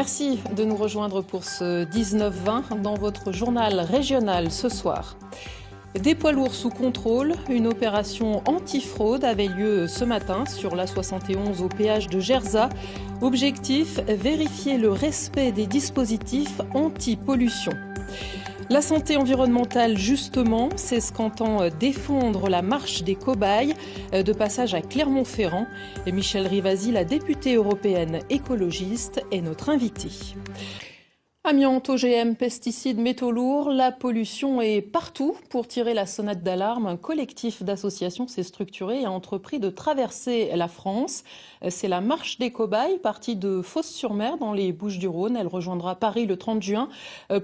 Merci de nous rejoindre pour ce 19-20 dans votre journal régional ce soir. Des poids lourds sous contrôle, une opération anti-fraude avait lieu ce matin sur l'A71 au péage de Gerzat. Objectif, vérifier le respect des dispositifs anti-pollution. La santé environnementale, justement, c'est ce qu'entend défendre la marche des cobayes de passage à Clermont-Ferrand. Et Michèle Rivasi, la députée européenne écologiste, est notre invitée. Amiante, OGM, pesticides, métaux lourds, la pollution est partout. Pour tirer la sonnette d'alarme, un collectif d'associations s'est structuré et a entrepris de traverser la France. C'est la marche des cobayes, partie de Fos-sur-Mer dans les Bouches-du-Rhône. Elle rejoindra Paris le 30 juin.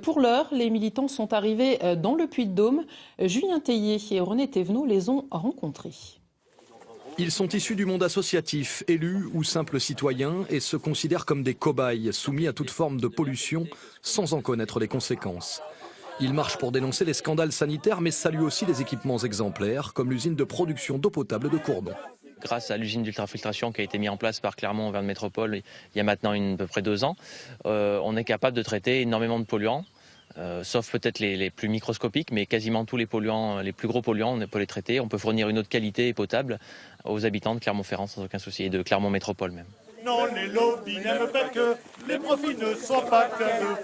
Pour l'heure, les militants sont arrivés dans le Puy-de-Dôme. Julien Théier et René Thévenot les ont rencontrés. Ils sont issus du monde associatif, élus ou simples citoyens, et se considèrent comme des cobayes, soumis à toute forme de pollution, sans en connaître les conséquences. Ils marchent pour dénoncer les scandales sanitaires, mais saluent aussi les équipements exemplaires, comme l'usine de production d'eau potable de Courdon. Grâce à l'usine d'ultrafiltration qui a été mise en place par Clermont Auvergne Métropole il y a maintenant à peu près 2 ans, on est capable de traiter énormément de polluants. Sauf peut-être les plus microscopiques, mais quasiment tous les polluants, les plus gros polluants, on peut les traiter. On peut fournir une eau de qualité et potable aux habitants de Clermont-Ferrand sans aucun souci, et de Clermont Métropole même. Non, les lobbies n'aiment pas que les profits ne soient pas qu'à eux.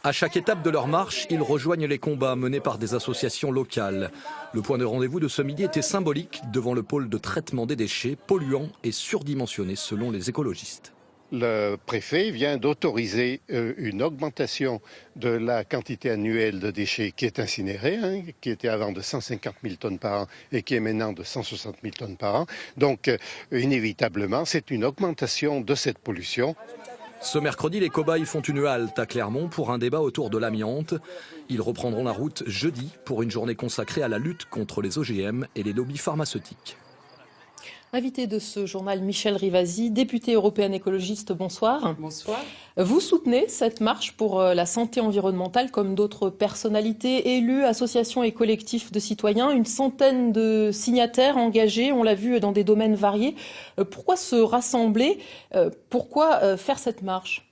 À chaque étape de leur marche, ils rejoignent les combats menés par des associations locales. Le point de rendez-vous de ce midi était symbolique devant le pôle de traitement des déchets polluants et surdimensionnés selon les écologistes. Le préfet vient d'autoriser une augmentation de la quantité annuelle de déchets qui est incinérée, qui était avant de 150 000 tonnes par an et qui est maintenant de 160 000 tonnes par an. Donc, inévitablement, c'est une augmentation de cette pollution. Ce mercredi, les cobayes font une halte à Clermont pour un débat autour de l'amiante. Ils reprendront la route jeudi pour une journée consacrée à la lutte contre les OGM et les lobbies pharmaceutiques. Invité de ce journal, Michèle Rivasi, députée européenne écologiste, bonsoir. Bonsoir. Vous soutenez cette marche pour la santé environnementale comme d'autres personnalités, élus, associations et collectifs de citoyens. Une centaine de signataires engagés, on l'a vu dans des domaines variés. Pourquoi se rassembler? Pourquoi faire cette marche?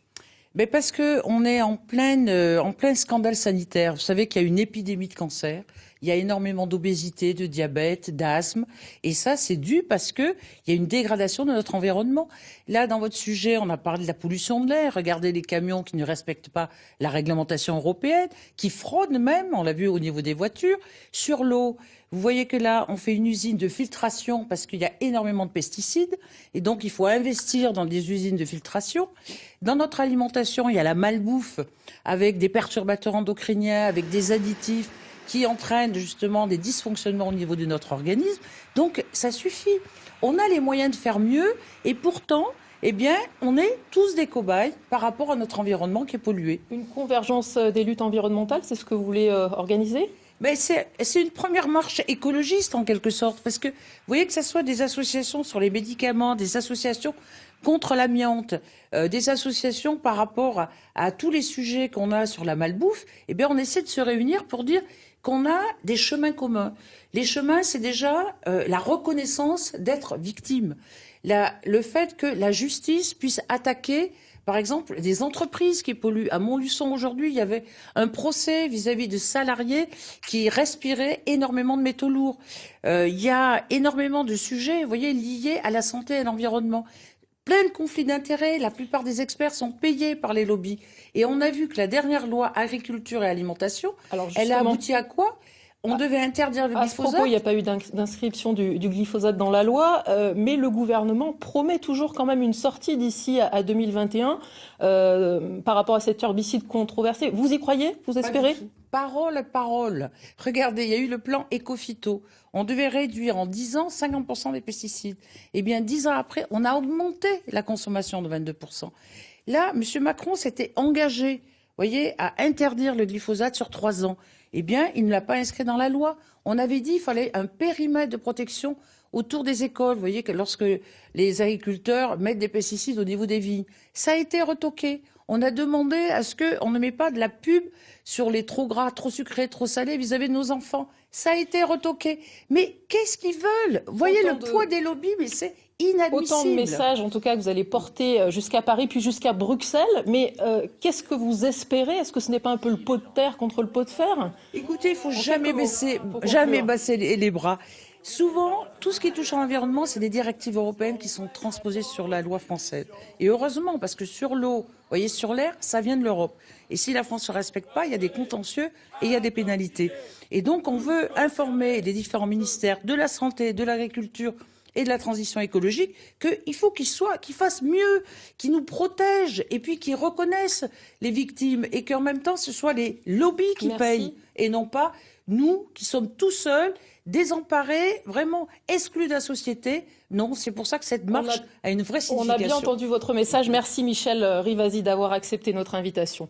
Mais parce qu'on est en plein scandale sanitaire. Vous savez qu'il y a une épidémie de cancer. Il y a énormément d'obésité, de diabète, d'asthme. Et ça, c'est dû parce qu'il y a une dégradation de notre environnement. Là, dans votre sujet, on a parlé de la pollution de l'air. Regardez les camions qui ne respectent pas la réglementation européenne, qui fraudent même, on l'a vu au niveau des voitures. Sur l'eau, vous voyez que là, on fait une usine de filtration parce qu'il y a énormément de pesticides. Et donc, il faut investir dans des usines de filtration. Dans notre alimentation, il y a la malbouffe avec des perturbateurs endocriniens, avec des additifs qui entraînent justement des dysfonctionnements au niveau de notre organisme. Donc, ça suffit. On a les moyens de faire mieux et pourtant, eh bien, on est tous des cobayes par rapport à notre environnement qui est pollué. Une convergence des luttes environnementales, c'est ce que vous voulez organiser ? Mais c'est une première marche écologiste en quelque sorte, parce que vous voyez que ce soit des associations sur les médicaments, des associations contre l'amiante, des associations par rapport à tous les sujets qu'on a sur la malbouffe, eh bien on essaie de se réunir pour dire qu'on a des chemins communs. Les chemins, c'est déjà la reconnaissance d'être victime, le fait que la justice puisse attaquer. Par exemple, des entreprises qui polluent. À Montluçon, aujourd'hui, il y avait un procès vis-à-vis de salariés qui respiraient énormément de métaux lourds. Il y a énormément de sujets, vous voyez, liés à la santé et à l'environnement. Plein de conflits d'intérêts. La plupart des experts sont payés par les lobbies. Et on a vu que la dernière loi agriculture et alimentation, elle a abouti à quoi ? On devait interdire le glyphosate. À ce propos, il n'y a pas eu d'inscription du glyphosate dans la loi, mais le gouvernement promet toujours quand même une sortie d'ici à 2021 par rapport à cet herbicide controversé. Vous y croyez? Vous espérez? Parole à parole. Regardez, il y a eu le plan Éco-Phyto. On devait réduire en 10 ans 50% des pesticides. Eh bien, 10 ans après, on a augmenté la consommation de 22%. Là, M. Macron s'était engagé, vous voyez, à interdire le glyphosate sur 3 ans. Eh bien, il ne l'a pas inscrit dans la loi. On avait dit qu'il fallait un périmètre de protection autour des écoles. Vous voyez que lorsque les agriculteurs mettent des pesticides au niveau des vignes, ça a été retoqué. on a demandé à ce qu'on ne met pas de la pub sur les trop gras, trop sucrés, trop salés vis-à-vis de nos enfants. Ça a été retoqué. Mais qu'est-ce qu'ils veulent? Vous voyez le poids des lobbies, mais c'est inadmissible. Autant de messages, en tout cas, que vous allez porter jusqu'à Paris, puis jusqu'à Bruxelles. Mais qu'est-ce que vous espérez? Est-ce que ce n'est pas un peu le pot de terre contre le pot de fer? Écoutez, il ne faut jamais baisser les bras. Souvent, tout ce qui touche à l'environnement, c'est des directives européennes qui sont transposées sur la loi française. Et heureusement, parce que sur l'eau, vous voyez, sur l'air, ça vient de l'Europe. Et si la France ne respecte pas, il y a des contentieux et il y a des pénalités. Et donc, on veut informer les différents ministères de la santé, de l'agriculture et de la transition écologique qu'il faut qu'ils fassent mieux, qu'ils nous protègent et puis qu'ils reconnaissent les victimes et qu'en même temps, ce soit les lobbies qui payent et non pas nous qui sommes tout seuls, désemparés, vraiment exclus de la société. Non, c'est pour ça que cette marche a une vraie signification. On a bien entendu votre message. Merci Michel Rivasi d'avoir accepté notre invitation.